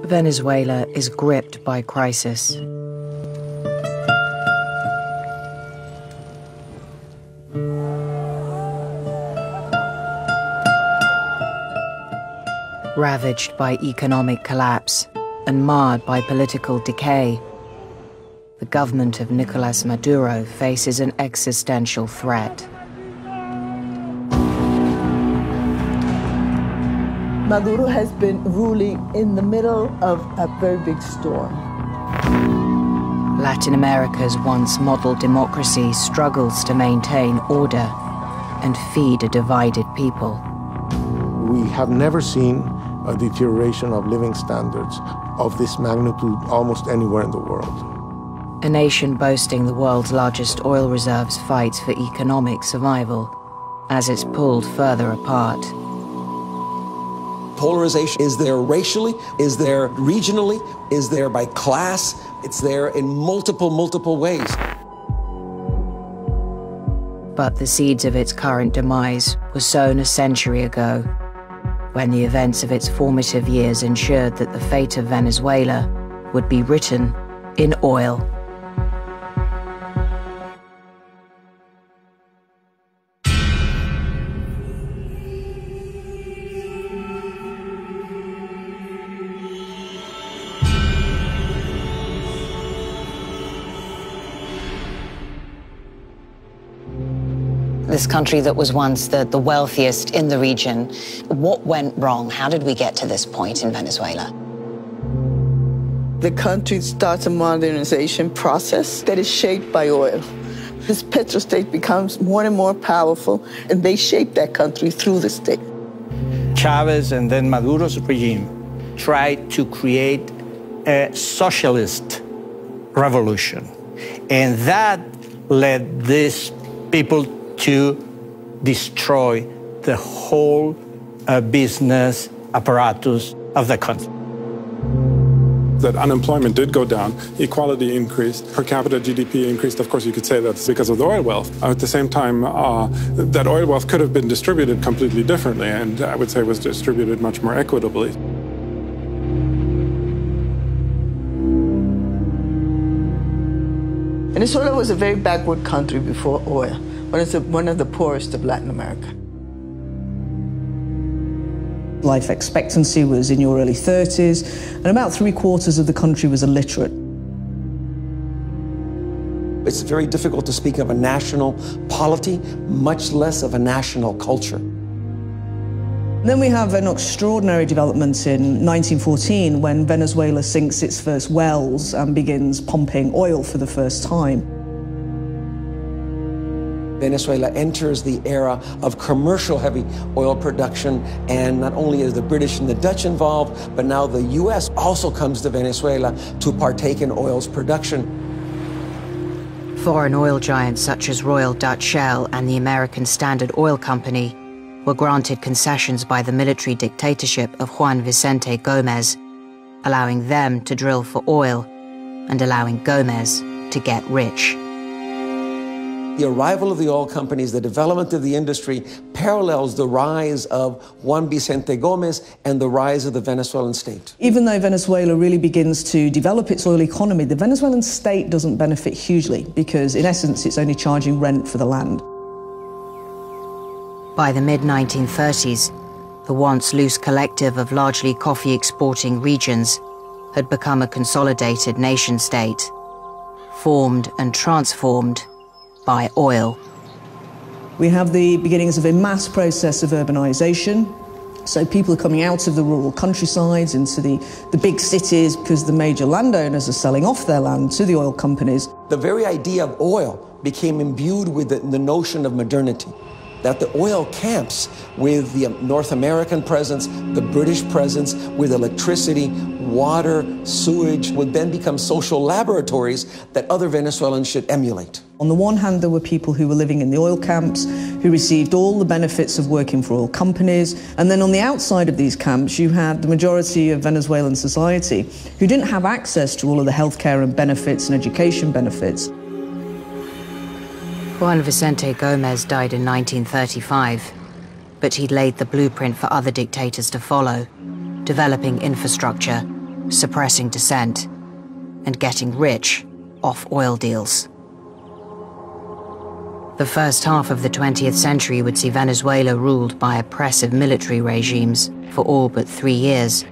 Venezuela is gripped by crisis. Ravaged by economic collapse and marred by political decay, the government of Nicolas Maduro faces an existential threat. Maduro has been ruling in the middle of a very big storm. Latin America's once model democracy struggles to maintain order and feed a divided people. We have never seen a deterioration of living standards of this magnitude almost anywhere in the world. A nation boasting the world's largest oil reserves fights for economic survival as it's pulled further apart. Polarization is there racially, is there regionally, is there by class. It's there in multiple ways. But the seeds of its current demise were sown a century ago, when the events of its formative years ensured that the fate of Venezuela would be written in oil. This country that was once the wealthiest in the region, what went wrong? How did we get to this point in Venezuela? The country starts a modernization process that is shaped by oil. This petrostate becomes more and more powerful, and they shape that country through the state. Chavez and then Maduro's regime tried to create a socialist revolution. And that led these people to destroy the whole business apparatus of the country. That unemployment did go down, equality increased, per capita GDP increased. Of course, you could say that's because of the oil wealth. At the same time, that oil wealth could have been distributed completely differently, and I would say was distributed much more equitably. Venezuela was a very backward country before oil. One of the poorest of Latin America. Life expectancy was in your early 30s, and about 3/4 of the country was illiterate. It's very difficult to speak of a national polity, much less of a national culture. Then we have an extraordinary development in 1914 when Venezuela sinks its first wells and begins pumping oil for the first time. Venezuela enters the era of commercial heavy oil production, and not only is the British and the Dutch involved, but now the US also comes to Venezuela to partake in oil's production. Foreign oil giants such as Royal Dutch Shell and the American Standard Oil Company were granted concessions by the military dictatorship of Juan Vicente Gomez, allowing them to drill for oil and allowing Gomez to get rich. The arrival of the oil companies, the development of the industry, parallels the rise of Juan Vicente Gomez and the rise of the Venezuelan state. Even though Venezuela really begins to develop its oil economy, the Venezuelan state doesn't benefit hugely because, in essence, it's only charging rent for the land. By the mid-1930s, the once loose collective of largely coffee-exporting regions had become a consolidated nation-state, formed and transformed by oil. We have the beginnings of a mass process of urbanization. So people are coming out of the rural countrysides into the big cities because the major landowners are selling off their land to the oil companies. The very idea of oil became imbued with the notion of modernity. That the oil camps, with the North American presence, the British presence, with electricity, water, sewage, would then become social laboratories that other Venezuelans should emulate. On the one hand, there were people who were living in the oil camps, who received all the benefits of working for oil companies. And then on the outside of these camps, you had the majority of Venezuelan society who didn't have access to all of the healthcare and benefits and education benefits. Juan Vicente Gomez died in 1935, but he'd laid the blueprint for other dictators to follow, developing infrastructure suppressing dissent, and getting rich off oil deals. The first half of the 20th century would see Venezuela ruled by oppressive military regimes for all but 3 years,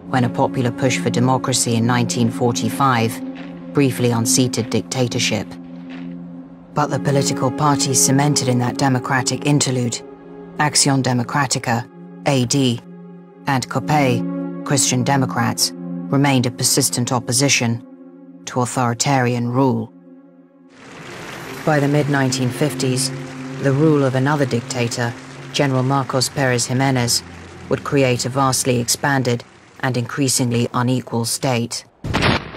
when a popular push for democracy in 1945 briefly unseated dictatorship. But the political parties cemented in that democratic interlude, Acción Democrática, AD, and COPE, Christian Democrats, remained a persistent opposition to authoritarian rule. By the mid-1950s, the rule of another dictator, General Marcos Pérez Jiménez, would create a vastly expanded and increasingly unequal state.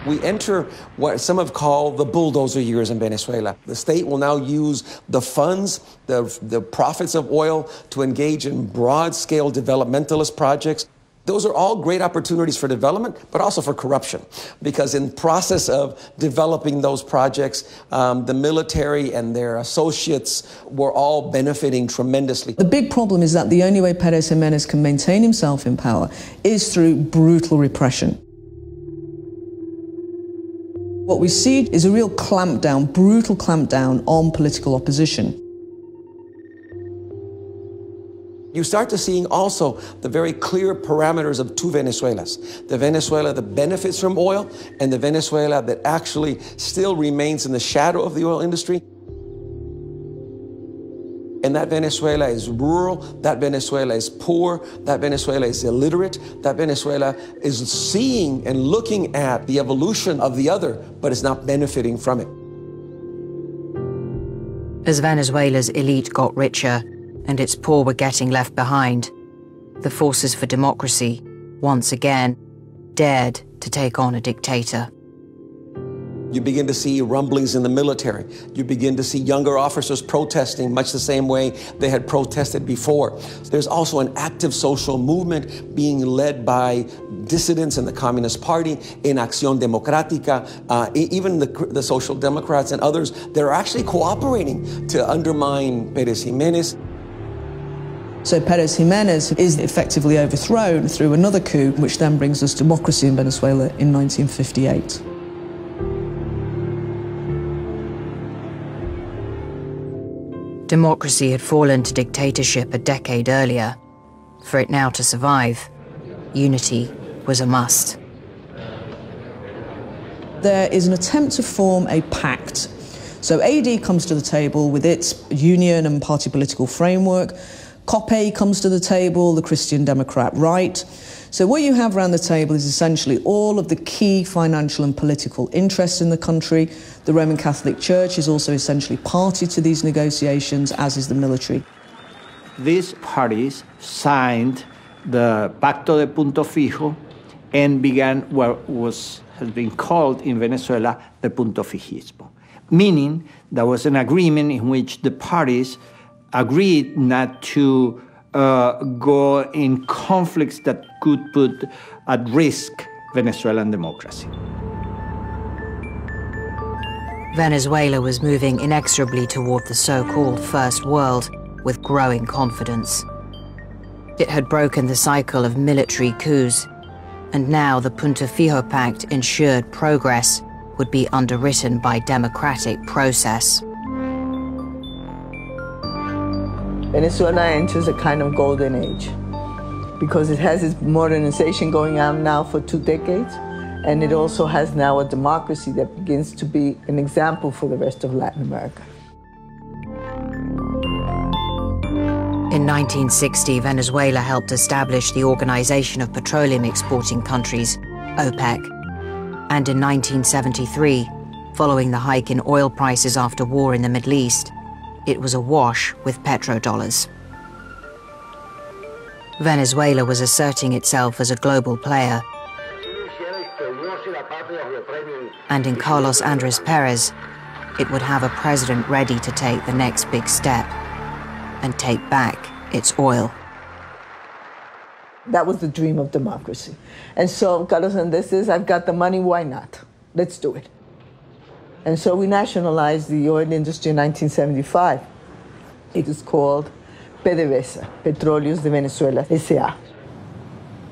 We enter what some have called the bulldozer years in Venezuela. The state will now use the funds, the profits of oil to engage in broad-scale developmentalist projects. Those are all great opportunities for development, but also for corruption. Because in the process of developing those projects, the military and their associates were all benefiting tremendously. The big problem is that the only way Pérez Jiménez can maintain himself in power is through brutal repression. What we see is a real clampdown, brutal clampdown on political opposition. You start to seeing also the very clear parameters of two Venezuelas. The Venezuela that benefits from oil and the Venezuela that actually still remains in the shadow of the oil industry. And that Venezuela is rural, that Venezuela is poor, that Venezuela is illiterate, that Venezuela is seeing and looking at the evolution of the other, but is not benefiting from it. As Venezuela's elite got richer and its poor were getting left behind, the forces for democracy, once again, dared to take on a dictator. You begin to see rumblings in the military. You begin to see younger officers protesting much the same way they had protested before. There's also an active social movement being led by dissidents in the Communist Party, in Acción Democrática, even the Social Democrats and others that are actually cooperating to undermine Pérez Jiménez. So Pérez Jiménez is effectively overthrown through another coup, which then brings us democracy in Venezuela in 1958. Democracy had fallen to dictatorship a decade earlier. For it now to survive, unity was a must. There is an attempt to form a pact. So AD comes to the table with its union and party political framework. COPE comes to the table, the Christian Democrat right. So what you have around the table is essentially all of the key financial and political interests in the country. The Roman Catholic Church is also essentially party to these negotiations, as is the military. These parties signed the Pacto de Punto Fijo and began what has been called in Venezuela the Punto Fijismo, meaning there was an agreement in which the parties agreed not to go in conflicts that could put at risk Venezuelan democracy. Venezuela was moving inexorably toward the so-called First World with growing confidence. It had broken the cycle of military coups, and now the Punto Fijo Pact ensured progress would be underwritten by democratic process. Venezuela enters a kind of golden age because it has its modernization going on now for 2 decades, and it also has now a democracy that begins to be an example for the rest of Latin America. In 1960, Venezuela helped establish the Organization of Petroleum Exporting Countries, OPEC. And in 1973, following the hike in oil prices after war in the Middle East, it was awash with petrodollars. Venezuela was asserting itself as a global player. And in Carlos Andrés Pérez, it would have a president ready to take the next big step and take back its oil. That was the dream of democracy. And so Carlos Andrés says, I've got the money, why not? Let's do it. And so we nationalized the oil industry in 1975. It is called PDVSA, Petróleos de Venezuela S.A.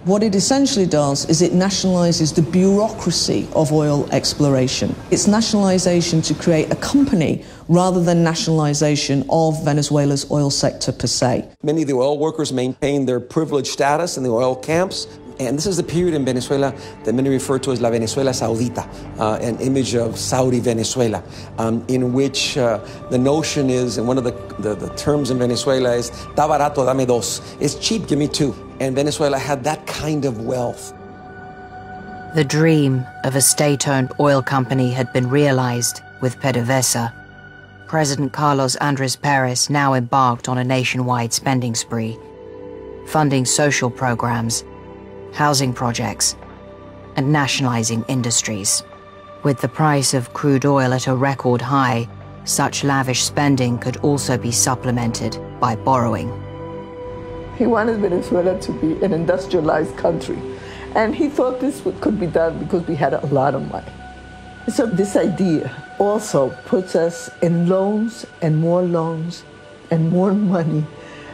What it essentially does is it nationalizes the bureaucracy of oil exploration. It's nationalization to create a company rather than nationalization of Venezuela's oil sector per se. Many of the oil workers maintain their privileged status in the oil camps. And this is the period in Venezuela that many refer to as La Venezuela Saudita, an image of Saudi Venezuela, in which the notion is, and one of the terms in Venezuela is, "Ta barato, dame dos." It's cheap, give me two. And Venezuela had that kind of wealth. The dream of a state-owned oil company had been realized with PDVSA. President Carlos Andrés Pérez now embarked on a nationwide spending spree, funding social programs, housing projects, and nationalizing industries. With the price of crude oil at a record high, such lavish spending could also be supplemented by borrowing. He wanted Venezuela to be an industrialized country, and he thought this could be done because we had a lot of money. So this idea also puts us in loans and more money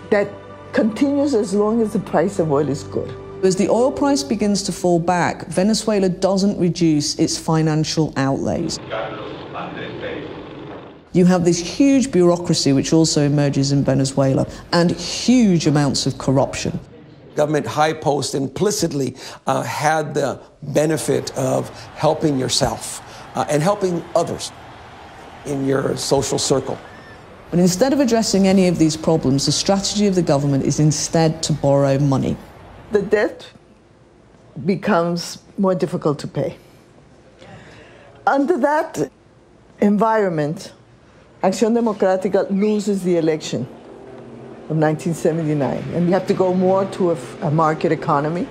that continues as long as the price of oil is good. As the oil price begins to fall back, Venezuela doesn't reduce its financial outlays. You have this huge bureaucracy which also emerges in Venezuela, and huge amounts of corruption. Government high posts implicitly had the benefit of helping yourself and helping others in your social circle. But instead of addressing any of these problems, the strategy of the government is instead to borrow money. The debt becomes more difficult to pay. Under that environment, Acción Democrática loses the election of 1979, and we have to go more to a market economy.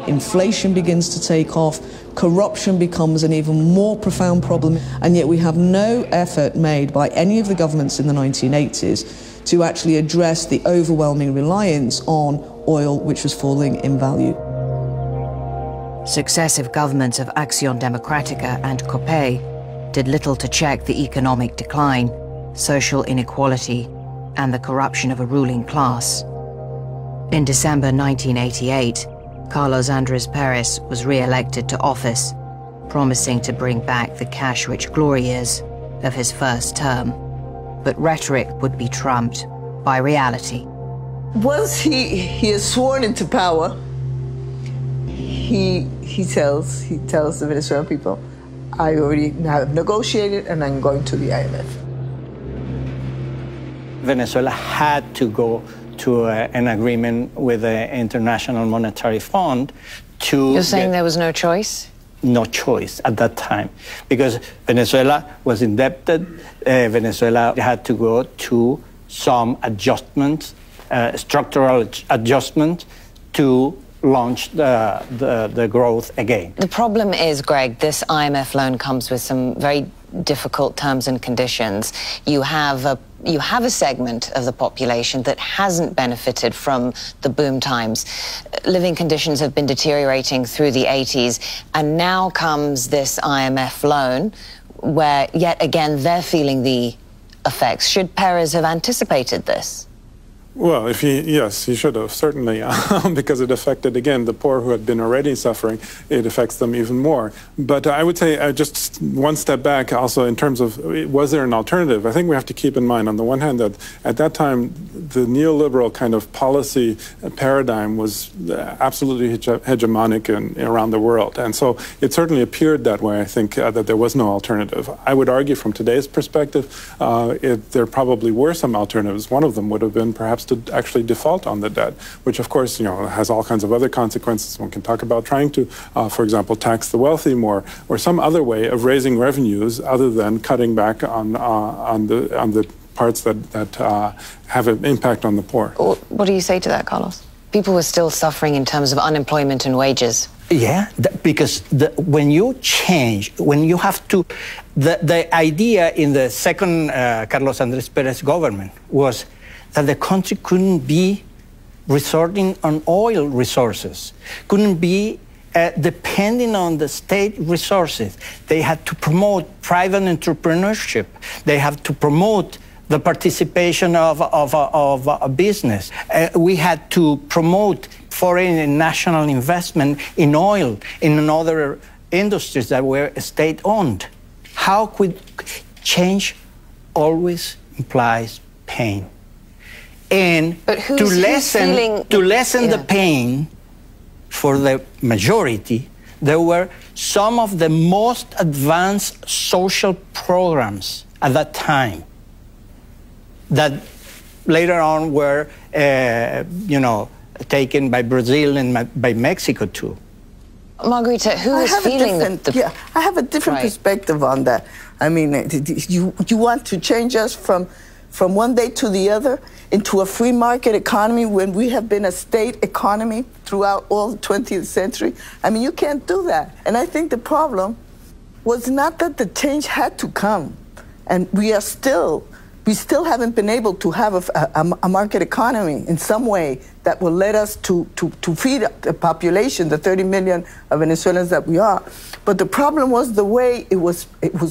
Inflation begins to take off, corruption becomes an even more profound problem, and yet we have no effort made by any of the governments in the 1980s to actually address the overwhelming reliance on oil, which was falling in value. Successive governments of Acción Democrática and COPEI did little to check the economic decline, social inequality, and the corruption of a ruling class. In December 1988, Carlos Andrés Pérez was re-elected to office, promising to bring back the cash-rich glory years of his first term. But rhetoric would be trumped by reality. Once he is sworn into power, he tells the Venezuelan people, I already have negotiated and I'm going to the IMF. Venezuela had to go to an agreement with the International Monetary Fund to... You're saying there was no choice? No choice at that time, because Venezuela was indebted. Venezuela had to go to some adjustments, structural adjustment, to launch the growth again. The problem is, Greg, this IMF loan comes with some very difficult terms and conditions. You have a segment of the population that hasn't benefited from the boom times. Living conditions have been deteriorating through the 80s, and now comes this IMF loan where, yet again, they're feeling the effects. Should Pérez have anticipated this? Well, yes, he should have, certainly, because it affected, again, the poor who had been already suffering. It affects them even more. But I would say just one step back also in terms of, was there an alternative? I think we have to keep in mind, on the one hand, that at that time, the neoliberal kind of policy paradigm was absolutely hegemonic around the world. And so it certainly appeared that way, I think, that there was no alternative. I would argue from today's perspective, there probably were some alternatives. One of them would have been perhaps to actually default on the debt, which of course, has all kinds of other consequences. One can talk about trying to, for example, tax the wealthy more, or some other way of raising revenues other than cutting back on the parts that have an impact on the poor. What do you say to that, Carlos? People were still suffering in terms of unemployment and wages. Yeah, because when you change, when you have to, the idea in the second Carlos Andrés Pérez government was that the country couldn't be resorting on oil resources, couldn't be depending on the state resources. They had to promote private entrepreneurship. They have to promote the participation of a business. We had to promote foreign and national investment in oil, in other industries that were state-owned. How could change always implies pain? And to lessen the pain for the majority, there were some of the most advanced social programs at that time that later on were, taken by Brazil and by Mexico too. Margarita, who is feeling I have a different perspective on that. I mean, you want to change us from one day to the other into a free market economy when we have been a state economy throughout all the 20th century? I mean, you can't do that. And I think the problem was not that the change had to come, and we still haven't been able to have a market economy in some way that will let us to feed the population, the 30 million of Venezuelans that we are. But the problem was the way it was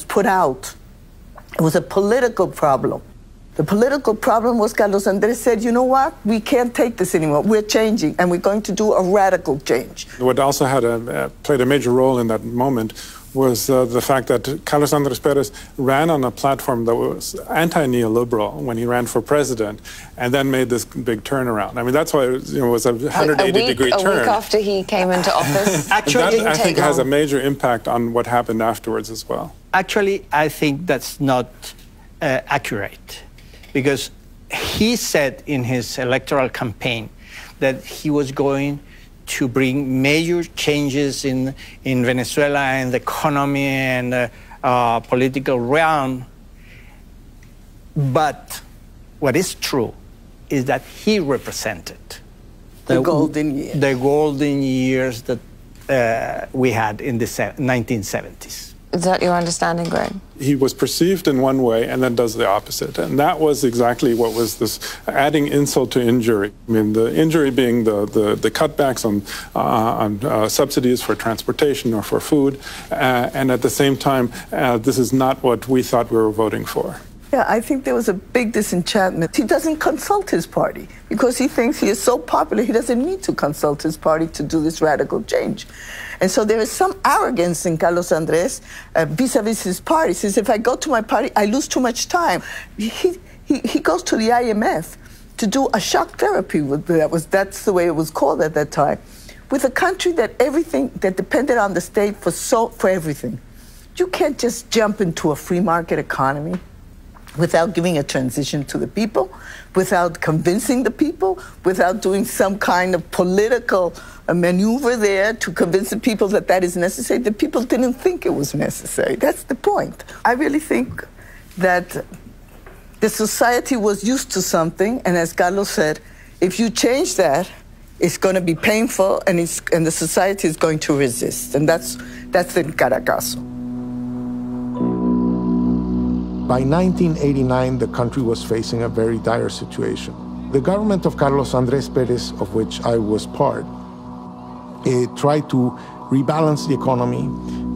put out. It was a political problem. The political problem was Carlos Andrés said, you know what, we can't take this anymore. We're changing, and we're going to do a radical change. What also played a major role in that moment was the fact that Carlos Andrés Pérez ran on a platform that was anti-neoliberal when he ran for president, and then made this big turnaround. I mean, that's why it was a 180-degree turn. A week after he came into office? Actually, that, I think, has a major impact on what happened afterwards as well. Actually, I think that's not accurate, because he said in his electoral campaign that he was going to bring major changes in Venezuela and the economy and the political realm. But what is true is that he represented the golden years. The golden years that we had in the 1970s. Is that your understanding, Greg? He was perceived in one way and then does the opposite. And that was exactly what was this adding insult to injury. I mean, the injury being the cutbacks on subsidies for transportation or for food. And at the same time, this is not what we thought we were voting for. Yeah, I think there was a big disenchantment. He doesn't consult his party because he thinks he is so popular, he doesn't need to consult his party to do this radical change. And so there is some arrogance in Carlos Andrés vis-a-vis his party. He says, if I go to my party, I lose too much time. He goes to the IMF to do a shock therapy. That's the way it was called at that time. With a country that depended on the state for everything. You can't just jump into a free market economy without giving a transition to the people, without convincing the people, without doing some kind of political maneuver there to convince the people that that is necessary. The people didn't think it was necessary. That's the point. I really think that the society was used to something, and as Carlos said, if you change that, it's going to be painful, and the society is going to resist. And that's the Caracazo. By 1989, the country was facing a very dire situation. The government of Carlos Andrés Pérez, of which I was part, tried to rebalance the economy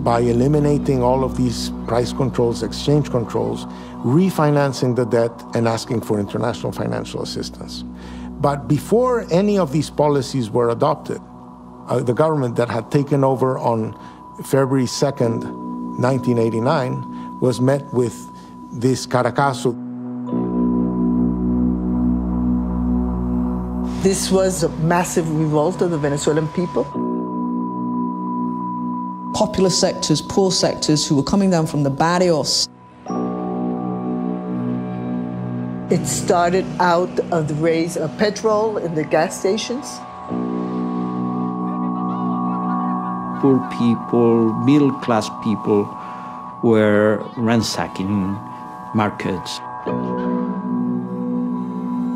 by eliminating all of these price controls, exchange controls, refinancing the debt, and asking for international financial assistance. But before any of these policies were adopted, the government that had taken over on February 2nd, 1989, was met with this Caracazo. This was a massive revolt of the Venezuelan people. Popular sectors, poor sectors who were coming down from the barrios. It started out of the raise of petrol in the gas stations. Poor people, middle-class people were ransacking markets.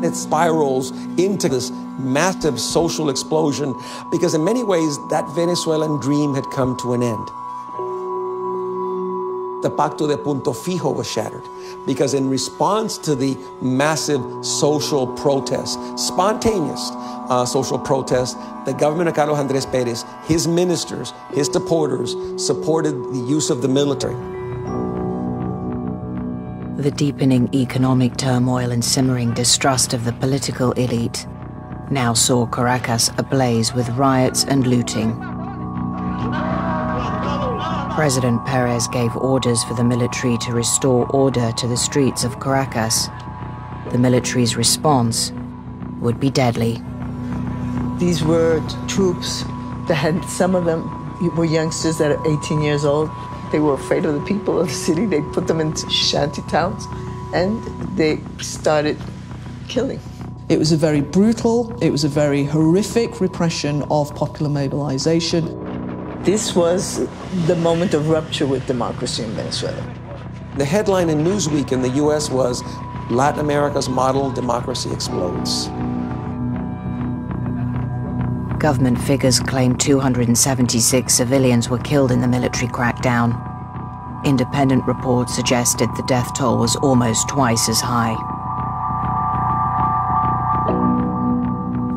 It spirals into this massive social explosion because in many ways that Venezuelan dream had come to an end. The Pacto de Punto Fijo was shattered because in response to the massive social protests, spontaneous social protests, the government of Carlos Andrés Pérez, his ministers, his supporters, supported the use of the military. The deepening economic turmoil and simmering distrust of the political elite now saw Caracas ablaze with riots and looting. President Perez gave orders for the military to restore order to the streets of Caracas. The military's response would be deadly. These were troops that had, some of them were youngsters that are 18 years old. They were afraid of the people of the city. They put them into shanty towns and they started killing. It was a very brutal, it was a very horrific repression of popular mobilization. This was the moment of rupture with democracy in Venezuela. The headline in Newsweek in the US was, Latin America's model democracy explodes. Government figures claim 276 civilians were killed in the military crackdown. Independent reports suggested the death toll was almost twice as high.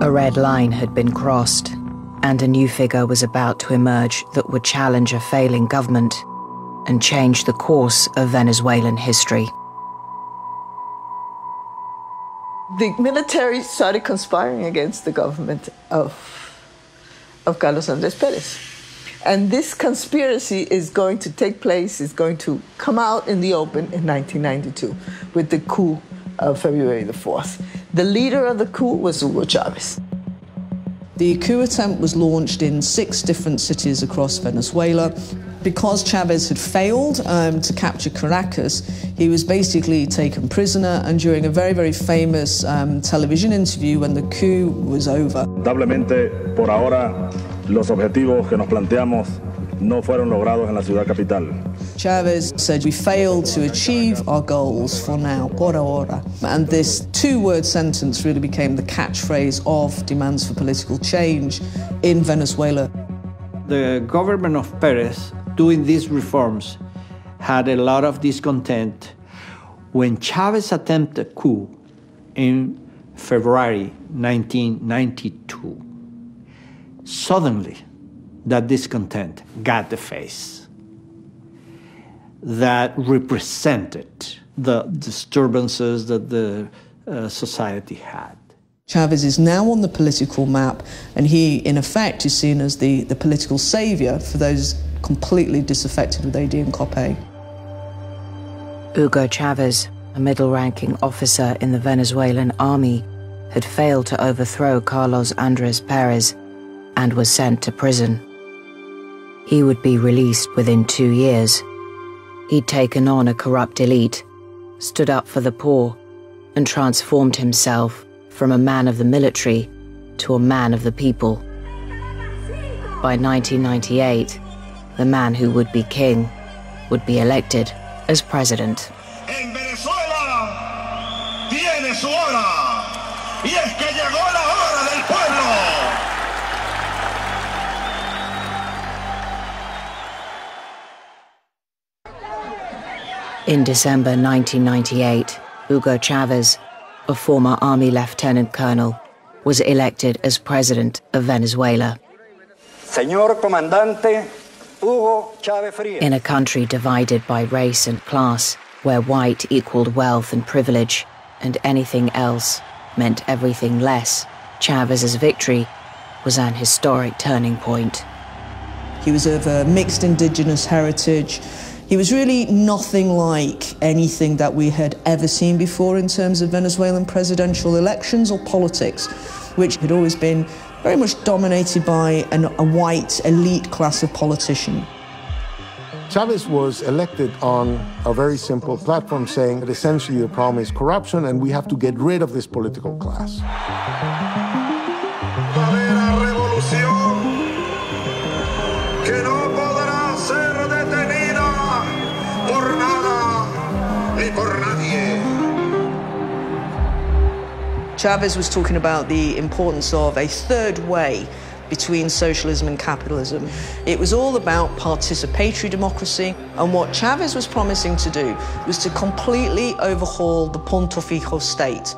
A red line had been crossed, and a new figure was about to emerge that would challenge a failing government and change the course of Venezuelan history. The military started conspiring against the government of Carlos Andrés Pérez. And this conspiracy is going to take place, is going to come out in the open in 1992 with the coup of February the 4th. The leader of the coup was Hugo Chavez. The coup attempt was launched in 6 different cities across Venezuela. Because Chavez had failed to capture Caracas, he was basically taken prisoner, and during a very, very famous television interview when the coup was over, lamentablemente, por ahora, los objetivos que nos planteamos no fueron logrados en la ciudad capital. Chavez said, "We failed to achieve our goals for now, por ahora." And this 2-word sentence really became the catchphrase of demands for political change in Venezuela. The government of Perez, doing these reforms, had a lot of discontent. When Chavez attempted a coup in February 1992, suddenly that discontent got the face that represented the disturbances that the society had. Chavez is now on the political map, and he, in effect, is seen as the political savior for those completely disaffected with AD and COPE. Hugo Chavez, a middle-ranking officer in the Venezuelan army, had failed to overthrow Carlos Andrés Pérez and was sent to prison. He would be released within 2 years. He'd taken on a corrupt elite, stood up for the poor, and transformed himself from a man of the military to a man of the people. By 1998, the man who would be king would be elected as president. En Venezuela tiene su hora, y es que llegó la hora del pueblo. In December 1998, Hugo Chavez, a former army lieutenant colonel, was elected as president of Venezuela. Señor Comandante Hugo Chávez Frías. In a country divided by race and class, where white equaled wealth and privilege, and anything else meant everything less, Chávez's victory was an historic turning point. He was of a mixed indigenous heritage. He was really nothing like anything that we had ever seen before in terms of Venezuelan presidential elections or politics, which had always been very much dominated by a white elite class of politician. Chavez was elected on a very simple platform saying that essentially the problem is corruption and we have to get rid of this political class. Chavez was talking about the importance of a third way between socialism and capitalism. It was all about participatory democracy, and what Chavez was promising to do was to completely overhaul the punto fijo state.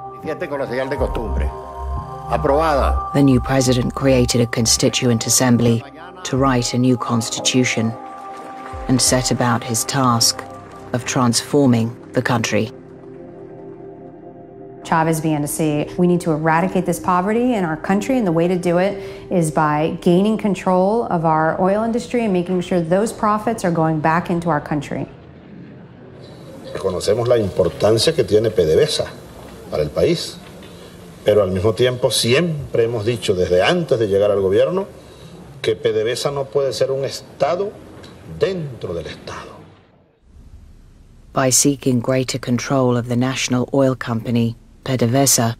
The new president created a constituent assembly to write a new constitution and set about his task of transforming the country. Chavez began to say, we need to eradicate this poverty in our country, and the way to do it is by gaining control of our oil industry and making sure those profits are going back into our country. Reconocemos la importancia que tiene PDVSA para el país, pero al mismo tiempo siempre hemos dicho desde antes de llegar al gobierno que PDVSA no puede ser un Estado dentro del Estado. By seeking greater control of the national oil company, PDVSA,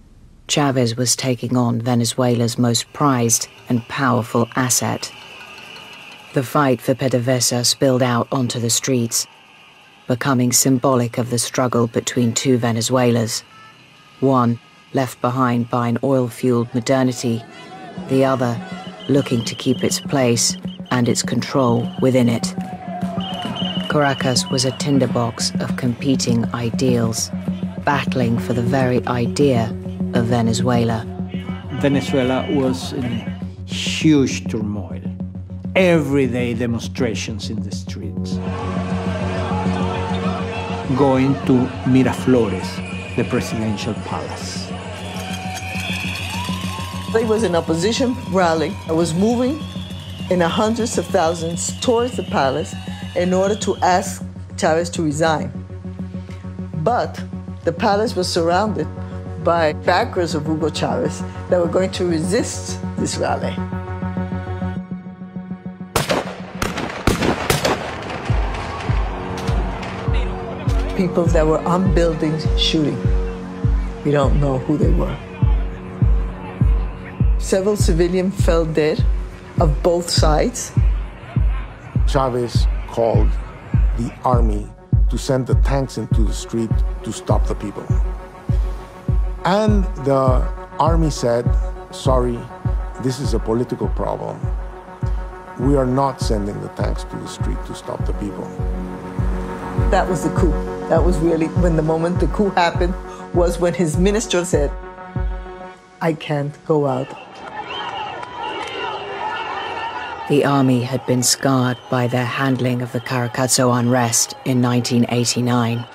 Chavez was taking on Venezuela's most prized and powerful asset. The fight for PDVSA spilled out onto the streets, becoming symbolic of the struggle between two Venezuelas. One left behind by an oil-fueled modernity, the other looking to keep its place and its control within it. Caracas was a tinderbox of competing ideals, battling for the very idea of Venezuela. Venezuela was in huge turmoil. Everyday demonstrations in the streets. Going to Miraflores, the presidential palace. There was an opposition rally that was moving in hundreds of thousands towards the palace in order to ask Chavez to resign. But the palace was surrounded by backers of Hugo Chavez that were going to resist this rally. People that were on buildings shooting. We don't know who they were. Several civilians fell dead of both sides. Chavez called the army to send the tanks into the street to stop the people. And the army said, sorry, this is a political problem. We are not sending the tanks to the street to stop the people. That was the coup. That was really when the moment the coup happened was when his minister said, I can't go out. The army had been scarred by their handling of the Caracazo unrest in 1989.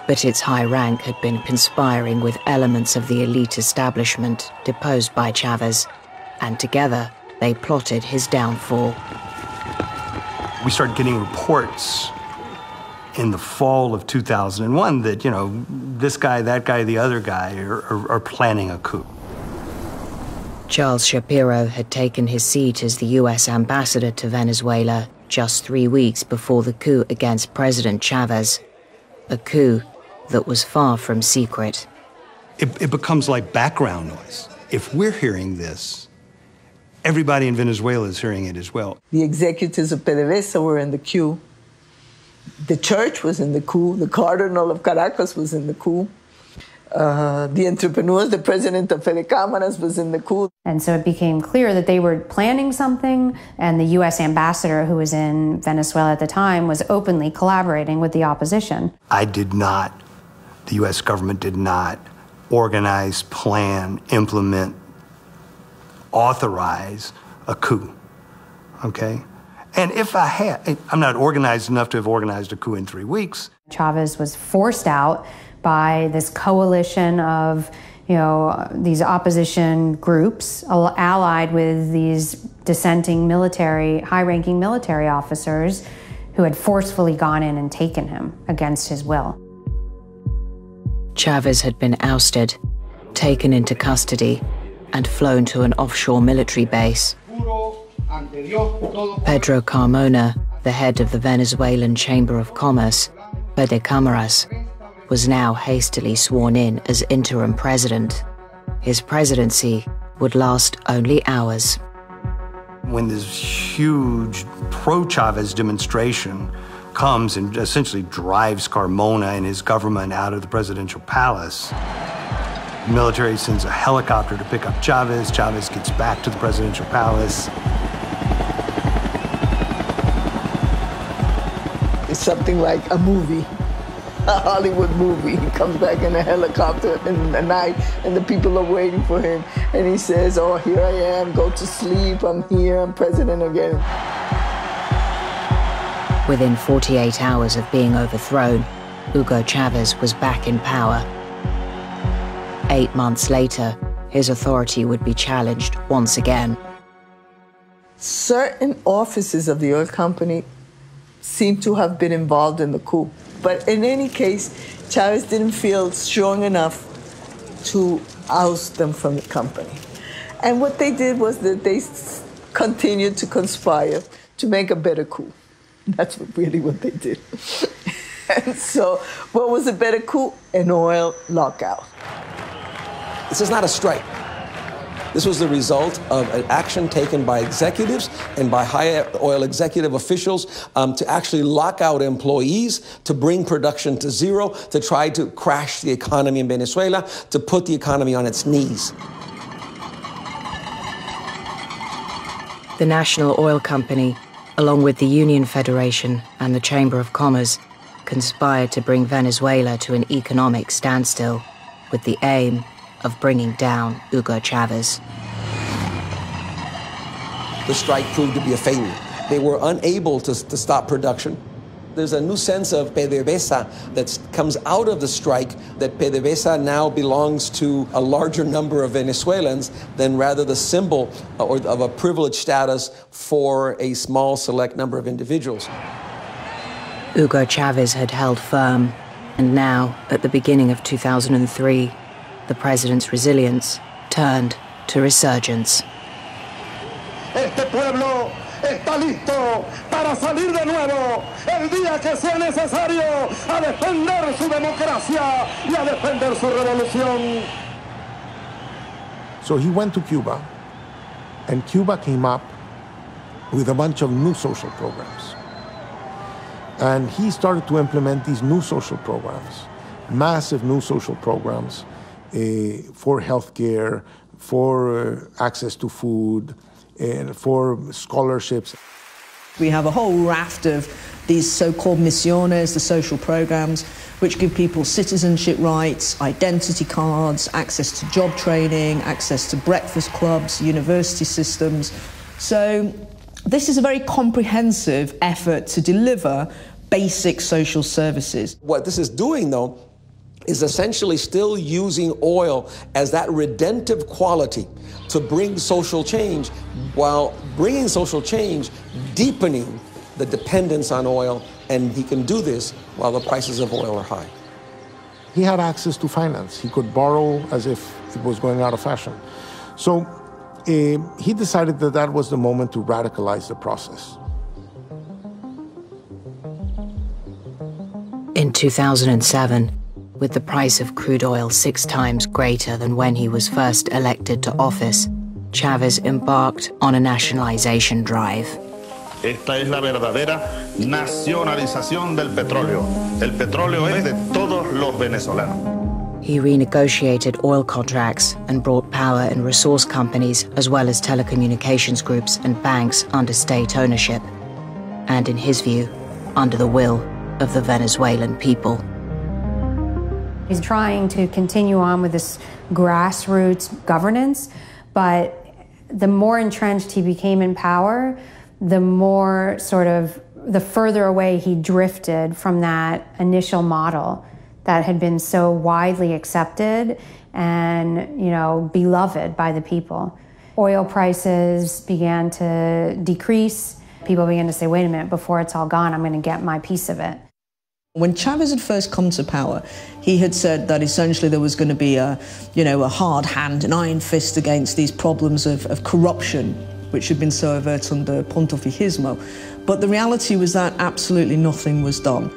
But its high rank had been conspiring with elements of the elite establishment deposed by Chavez, and together they plotted his downfall. We started getting reports in the fall of 2001 that, this guy, that guy, the other guy are planning a coup. Charles Shapiro had taken his seat as the U.S. ambassador to Venezuela just 3 weeks before the coup against President Chavez, a coup that was far from secret. It becomes like background noise. If we're hearing this, everybody in Venezuela is hearing it as well. The executives of PDVSA were in the coup. The church was in the coup. The Cardinal of Caracas was in the coup. The entrepreneurs, the president of Fede Cámaras was in the coup. And so it became clear that they were planning something, and the U.S. ambassador who was in Venezuela at the time was openly collaborating with the opposition. The U.S. government did not organize, plan, implement, authorize a coup, okay? And if I had, I'm not organized enough to have organized a coup in 3 weeks. Chavez was forced out by this coalition of, these opposition groups allied with these dissenting high-ranking military officers who had forcefully gone in and taken him against his will. Chavez had been ousted, taken into custody, and flown to an offshore military base. Pedro Carmona, the head of the Venezuelan Chamber of Commerce, Fede Cámaras, was now hastily sworn in as interim president. His presidency would last only hours. When this huge pro-Chavez demonstration comes and essentially drives Carmona and his government out of the presidential palace, the military sends a helicopter to pick up Chavez. Chavez gets back to the presidential palace. It's something like a movie. A Hollywood movie. He comes back in a helicopter in the night, and the people are waiting for him. And he says, oh, here I am, go to sleep, I'm here, I'm president again. Within 48 hours of being overthrown, Hugo Chavez was back in power. 8 months later, his authority would be challenged once again. Certain officers of the oil company seem to have been involved in the coup. But in any case, Chavez didn't feel strong enough to oust them from the company. And what they did was that they continued to conspire to make a better coup. That's really what they did. And so what was a better coup? An oil lockout. This is not a strike. This was the result of an action taken by executives and by high oil executive officials to actually lock out employees, to bring production to zero, to try to crash the economy in Venezuela, to put the economy on its knees. The National Oil Company, along with the Union Federation and the Chamber of Commerce, conspired to bring Venezuela to an economic standstill with the aim of bringing down Hugo Chavez. The strike proved to be a failure. They were unable to stop production. There's a new sense of PDVSA that comes out of the strike, that PDVSA now belongs to a larger number of Venezuelans than rather the symbol of a privileged status for a small select number of individuals. Hugo Chavez had held firm, and now, at the beginning of 2003, the president's resilience turned to resurgence. Este pueblo está listo para salir de nuevo el día que sea necesario a defender su democracia y a defender su revolución. So he went to Cuba, and Cuba came up with a bunch of new social programs. And he started to implement these new social programs, massive new social programs for healthcare, for access to food, and for scholarships. We have a whole raft of these so-called misiones, the social programs, which give people citizenship rights, identity cards, access to job training, access to breakfast clubs, university systems. So this is a very comprehensive effort to deliver basic social services. What this is doing, though, is essentially still using oil as that redemptive quality to bring social change, while bringing social change, deepening the dependence on oil, and he can do this while the prices of oil are high. He had access to finance. He could borrow as if it was going out of fashion. So he decided that that was the moment to radicalize the process. In 2007, with the price of crude oil 6 times greater than when he was first elected to office, Chavez embarked on a nationalization drive. Esta es la verdadera nacionalización del petróleo. El petróleo es de todos los venezolanos. He renegotiated oil contracts and brought power and resource companies as well as telecommunications groups and banks under state ownership, and in his view, under the will of the Venezuelan people. He's trying to continue on with this grassroots governance, but the more entrenched he became in power, the more the further away he drifted from that initial model that had been so widely accepted and, beloved by the people. Oil prices began to decrease. People began to say, wait a minute, before it's all gone, I'm going to get my piece of it. When Chavez had first come to power, he had said that essentially there was going to be a hard hand, an iron fist against these problems of corruption, which had been so overt under Pontifijismo. But the reality was that absolutely nothing was done.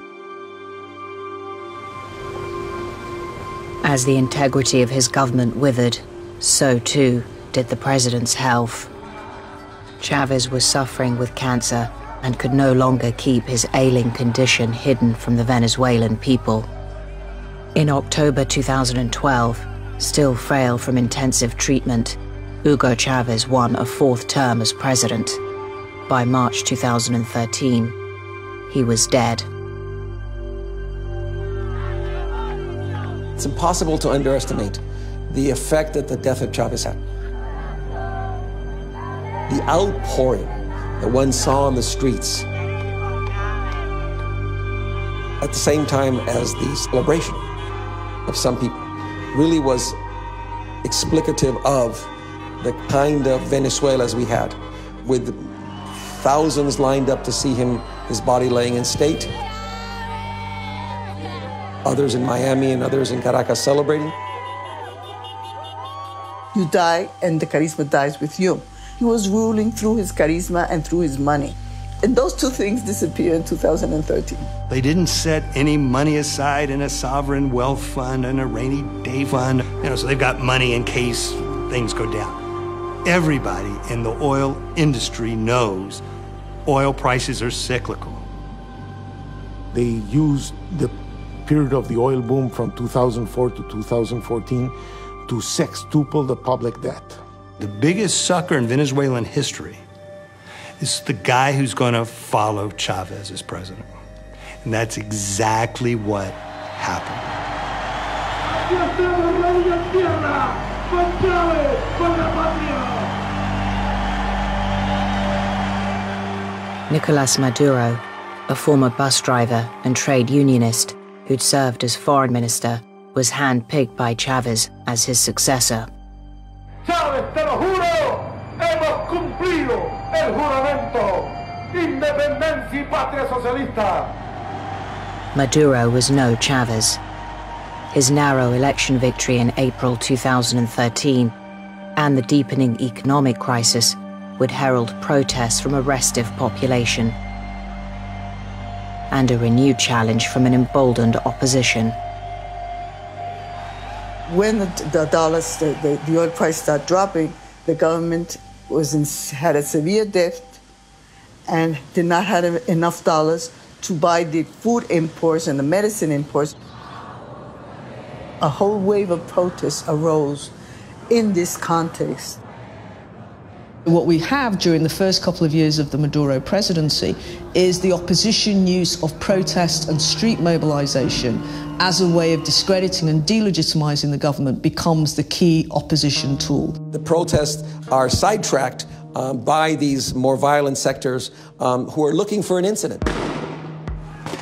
As the integrity of his government withered, so too did the president's health. Chavez was suffering with cancer and could no longer keep his ailing condition hidden from the Venezuelan people. In October 2012, still frail from intensive treatment, Hugo Chavez won a 4th term as president. By March 2013, he was dead. It's impossible to underestimate the effect that the death of Chavez had. The outpouring that one saw on the streets at the same time as the celebration of some people, really was explicative of the kind of Venezuelas we had, with thousands lined up to see his body laying in state, others in Miami and others in Caracas celebrating. You die and the charisma dies with you. He was ruling through his charisma and through his money. And those two things disappeared in 2013. They didn't set any money aside in a sovereign wealth fund and a rainy day fund, so they've got money in case things go down. Everybody in the oil industry knows oil prices are cyclical. They used the period of the oil boom from 2004 to 2014 to sextuple the public debt. The biggest sucker in Venezuelan history is the guy who's going to follow Chavez as president. And that's exactly what happened. Nicolas Maduro, a former bus driver and trade unionist who'd served as foreign minister, was handpicked by Chavez as his successor. Chávez, te lo juro, hemos cumplido el juramento. Independencia y patria socialista. Maduro was no Chavez. His narrow election victory in April 2013 and the deepening economic crisis would herald protests from a restive population and a renewed challenge from an emboldened opposition. When the oil price started dropping, the government had a severe debt and did not have enough dollars to buy the food imports and the medicine imports. A whole wave of protests arose in this context. What we have during the first couple of years of the Maduro presidency is the opposition use of protest and street mobilization as a way of discrediting and delegitimizing the government becomes the key opposition tool. The protests are sidetracked by these more violent sectors who are looking for an incident.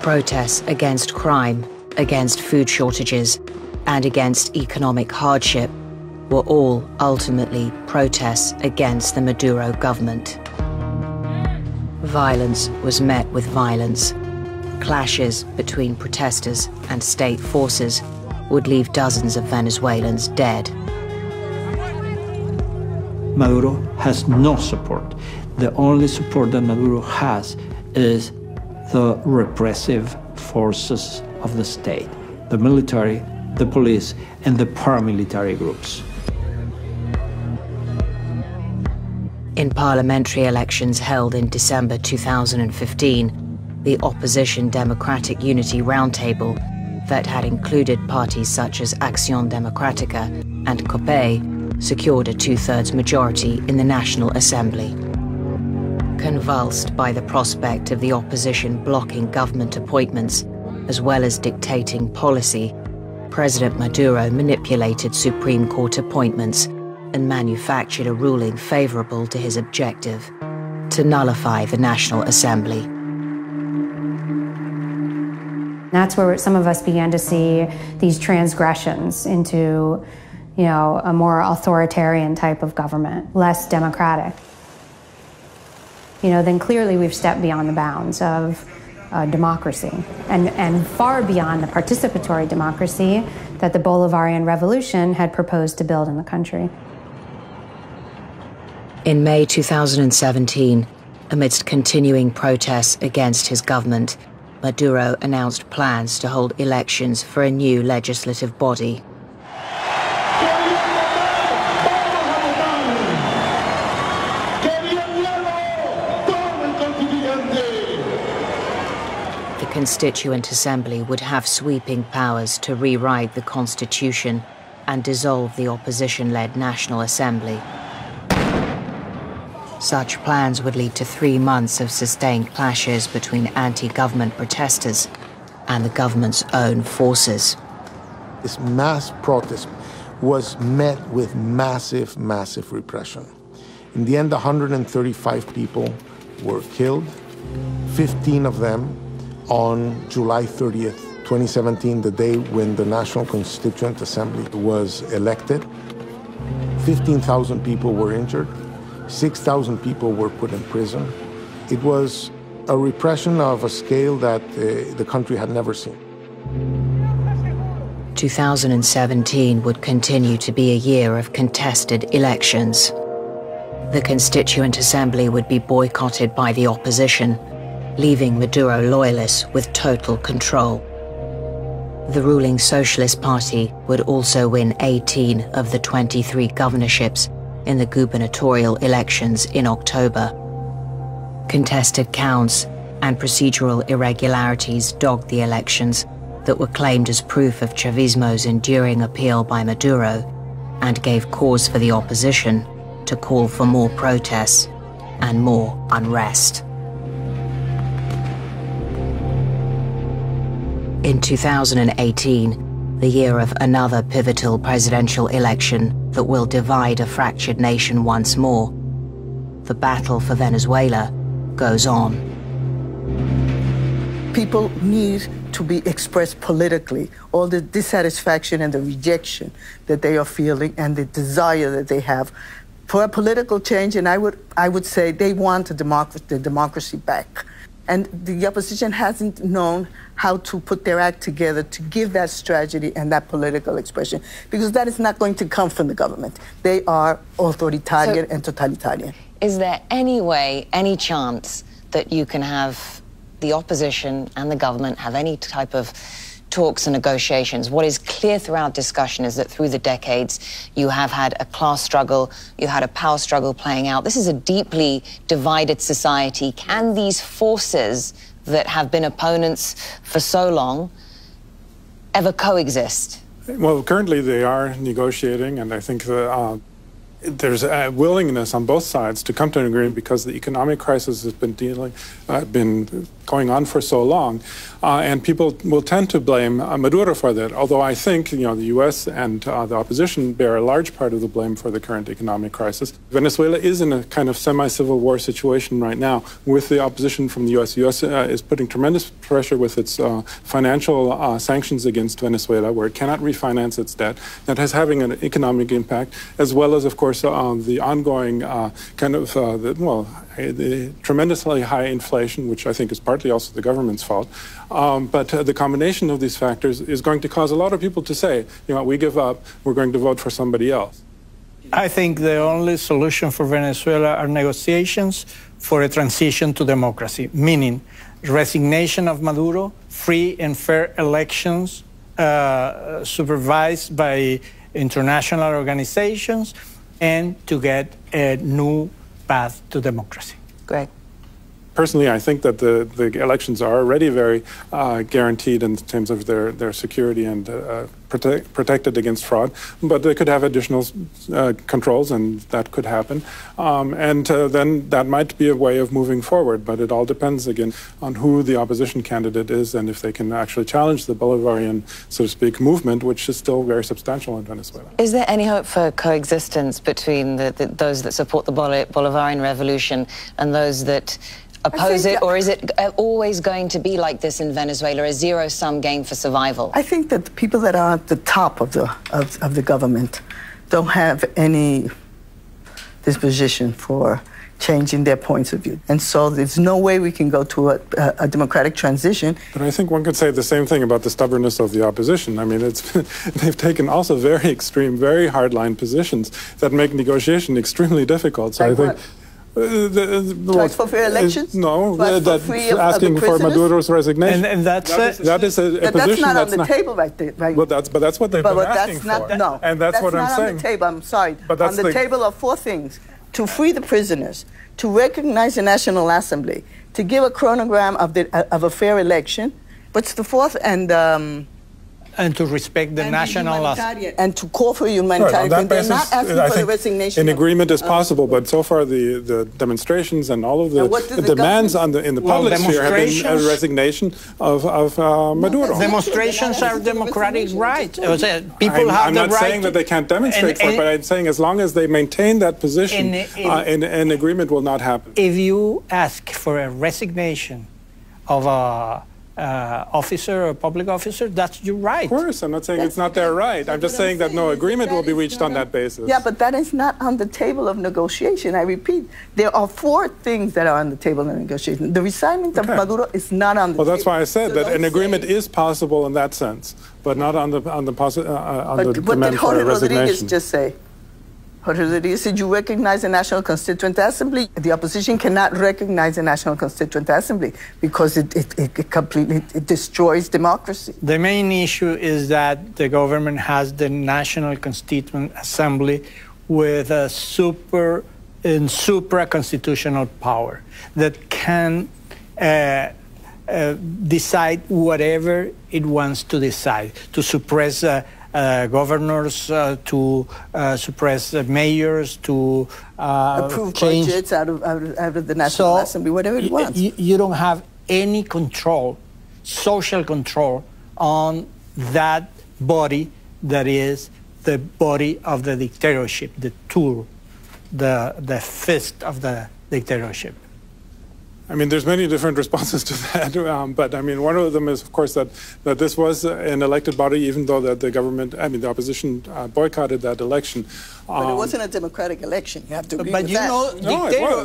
Protests against crime, against food shortages, and against economic hardship were all ultimately protests against the Maduro government. Violence was met with violence. Clashes between protesters and state forces would leave dozens of Venezuelans dead. Maduro has no support. The only support that Maduro has is the repressive forces of the state, the military, the police, and the paramilitary groups. In parliamentary elections held in December 2015, the opposition Democratic Unity Roundtable, that had included parties such as Acción Democrática and COPE, secured a two-thirds majority in the National Assembly. Convulsed by the prospect of the opposition blocking government appointments, as well as dictating policy, President Maduro manipulated Supreme Court appointments and manufactured a ruling favorable to his objective, to nullify the National Assembly. That's where some of us began to see these transgressions into, a more authoritarian type of government, less democratic. Then clearly we've stepped beyond the bounds of democracy and far beyond the participatory democracy that the Bolivarian Revolution had proposed to build in the country. In May 2017, amidst continuing protests against his government, Maduro announced plans to hold elections for a new legislative body. The Constituent Assembly would have sweeping powers to rewrite the Constitution and dissolve the opposition-led National Assembly. Such plans would lead to 3 months of sustained clashes between anti-government protesters and the government's own forces. This mass protest was met with massive, massive repression. In the end, 135 people were killed. 15 of them, on July 30th, 2017, the day when the National Constituent Assembly was elected. 15,000 people were injured. 6,000 people were put in prison. It was a repression of a scale that the country had never seen. 2017 would continue to be a year of contested elections. The Constituent Assembly would be boycotted by the opposition, leaving Maduro loyalists with total control. The ruling Socialist Party would also win 18 of the 23 governorships in the gubernatorial elections in October. Contested counts and procedural irregularities dogged the elections that were claimed as proof of Chavismo's enduring appeal by Maduro and gave cause for the opposition to call for more protests and more unrest. In 2018, the year of another pivotal presidential election that will divide a fractured nation once more, the battle for Venezuela goes on. People need to be expressed politically, all the dissatisfaction and the rejection that they are feeling and the desire that they have for a political change, and I would say they want the democracy back. And the opposition hasn't known how to put their act together to give that strategy and that political expression, because that is not going to come from the government. They are authoritarian and totalitarian. Is there any way, any chance that you can have the opposition and the government have any type of talks and negotiations? What is clear throughout discussion is that through the decades, you have had a class struggle, you had a power struggle playing out. This is a deeply divided society. Can these forces that have been opponents for so long ever coexist? Well, currently they are negotiating, and I think there's a willingness on both sides to come to an agreement because the economic crisis has been going on for so long, and people will tend to blame Maduro for that. Although I think the U.S. and the opposition bear a large part of the blame for the current economic crisis. Venezuela is in a kind of semi-civil war situation right now with the opposition from the U.S. The U.S. Is putting tremendous pressure with its financial sanctions against Venezuela, where it cannot refinance its debt. That is having an economic impact, as well as, of course, the ongoing the tremendously high inflation, which I think is partly also the government's fault. But the combination of these factors is going to cause a lot of people to say, we give up, we're going to vote for somebody else. I think the only solution for Venezuela are negotiations for a transition to democracy, meaning resignation of Maduro, free and fair elections supervised by international organizations, and to get a new path to democracy. Greg? Personally, I think that the elections are already very guaranteed in terms of their security and protected against fraud, but they could have additional controls, and that could happen. Then that might be a way of moving forward, but it all depends, again, on who the opposition candidate is and if they can actually challenge the Bolivarian, so to speak, movement, which is still very substantial in Venezuela. Is there any hope for coexistence between those that support the Bolivarian revolution and those that oppose it, or is it always going to be like this in Venezuela, a zero-sum game for survival? I think that the people that are at the top of the government don't have any disposition for changing their points of view. And so there's no way we can go to a democratic transition. But I think one could say the same thing about the stubbornness of the opposition. I mean, they've taken also very extreme, very hardline positions that make negotiation extremely difficult. So I think... for fair elections? No, asking for Maduro's resignation. And that is a position that's not on the table right there. Right? Well, that's what they've been asking for. No, and that's what I'm saying. That's not on the table, I'm sorry. But on the table are four things: to free the prisoners, to recognize the National Assembly, to give a chronogram of a fair election. What's the fourth? And to respect the national assembly. And to call for humanitarian. Right, they're not asking for the resignation. An agreement is possible, but so far the demonstrations and all of the demands in the public sphere have been a resignation of Maduro. Demonstrations are democratic rights. People have the right. I'm not saying that they can't demonstrate for it, but I'm saying as long as they maintain that position, an agreement will not happen. If you ask for a resignation of officer or public officer, that's your right. Of course, I'm not saying it's not their right. I'm just saying that no agreement will be reached on that basis. Yeah, but that is not on the table of negotiation. I repeat, there are 4 things that are on the table of negotiation. The resignment of Maduro is not on the table. Well, that's why I said that an agreement is possible in that sense, but not on the demand for a resignation. What did Jorge Rodriguez just say? Jorge Rodriguez said, you recognize the National Constituent Assembly. The opposition cannot recognize the National Constituent Assembly because it completely destroys democracy. The main issue is that the government has the National Constituent Assembly with a supra-constitutional power that can decide whatever it wants to decide, to suppress governors, to suppress mayors, to approve change budgets out of the National Assembly, whatever it wants. You don't have any control, social control, on that body that is the body of the dictatorship, the tool, the fist of the dictatorship. I mean, there's many different responses to that, but I mean, one of them is, of course, that this was an elected body, even though that the government, I mean, the opposition boycotted that election. But it wasn't a democratic election. You have to agree but with you that. know,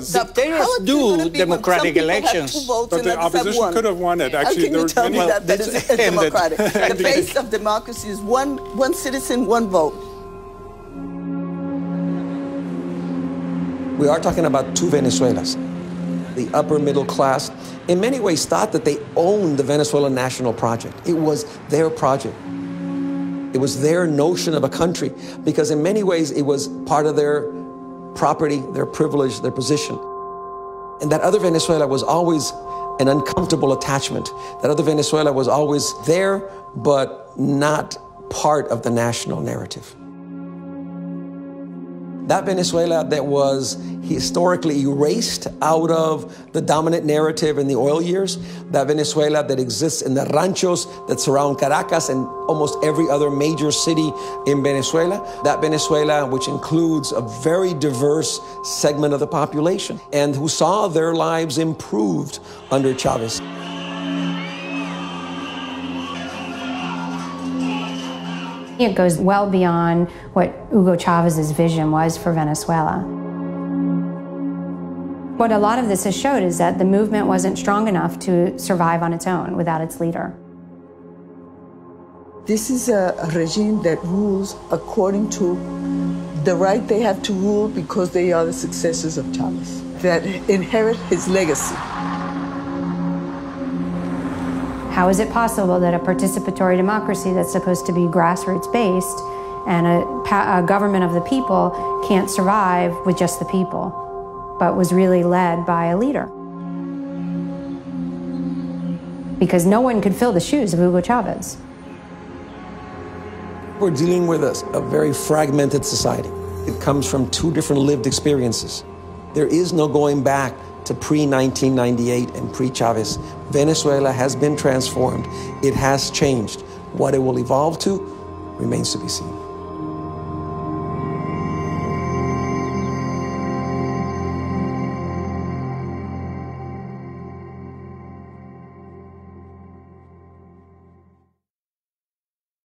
dictators do democratic elections. But the opposition could have won it. Actually, how can you tell me that is democratic? The base of democracy is one citizen, one vote. We are talking about 2 Venezuelas. The upper middle class, in many ways, thought that they owned the Venezuelan national project. It was their project. It was their notion of a country, because in many ways, it was part of their property, their privilege, their position. And that other Venezuela was always an uncomfortable attachment. That other Venezuela was always there, but not part of the national narrative. That Venezuela that was historically erased out of the dominant narrative in the oil years, that Venezuela that exists in the ranchos that surround Caracas and almost every other major city in Venezuela, that Venezuela which includes a very diverse segment of the population and who saw their lives improved under Chavez. It goes well beyond what Hugo Chavez's vision was for Venezuela. What a lot of this has showed is that the movement wasn't strong enough to survive on its own without its leader. This is a regime that rules according to the right they have to rule because they are the successors of Chavez, that inherit his legacy. How is it possible that a participatory democracy that's supposed to be grassroots-based and a government of the people can't survive with just the people, but was really led by a leader? Because no one could fill the shoes of Hugo Chavez. We're dealing with a very fragmented society. It comes from 2 different lived experiences. There is no going back to pre-1998 and pre-Chavez. Venezuela has been transformed. It has changed. What it will evolve to remains to be seen.